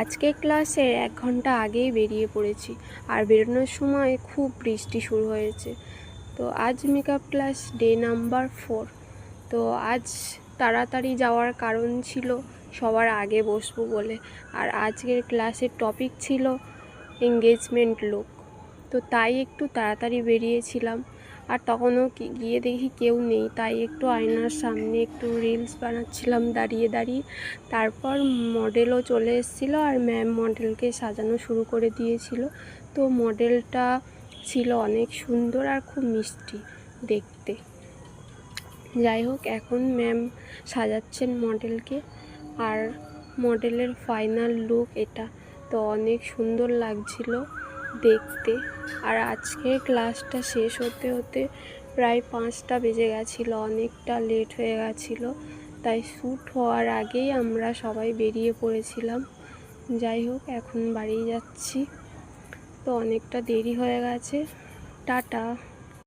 আজকে ক্লাসের 1 ঘন্টা আগেই বেরিয়ে পড়েছি, আর বেরোনোর সময় খুব বৃষ্টি শুরু হয়েছে। তো আজ মেকআপ ক্লাস ডে নাম্বার 4। তো আজ তাড়াতাড়ি যাওয়ার কারণ ছিল সবার আগে বসবো বলে, আর আজকের ক্লাসের টপিক ছিল এঙ্গেজমেন্ট লুক। তো তাই একটু তাড়াতাড়ি বেরিয়েছিলাম, আর তখনও গিয়ে দেখি কেউ নেই, তাই একটু আয়নার সামনে একটু রিলস বানাচ্ছিলাম দাঁড়িয়ে দাঁড়িয়ে। তারপর মডেলও চলে এসেছিলো, আর ম্যাম মডেলকে সাজানো শুরু করে দিয়েছিল। তো মডেলটা ছিল অনেক সুন্দর আর খুব মিষ্টি দেখতে। যাই হোক, এখন ম্যাম সাজাচ্ছেন মডেলকে, আর মডেলের ফাইনাল লুক এটা। তো অনেক সুন্দর লাগছিল দেখতে। আর আজকে ক্লাসটা শেষ হতে হতে প্রায় 5টা বেজে গেছিলো, অনেকটা লেট হয়ে গেছিলো। তাই শ্যুট হওয়ার আগেই আমরা সবাই বেরিয়ে পড়েছিলাম। যাই হোক, এখন বাড়ি যাচ্ছি। তো অনেকটা দেরি হয়ে গেছে। টাটা।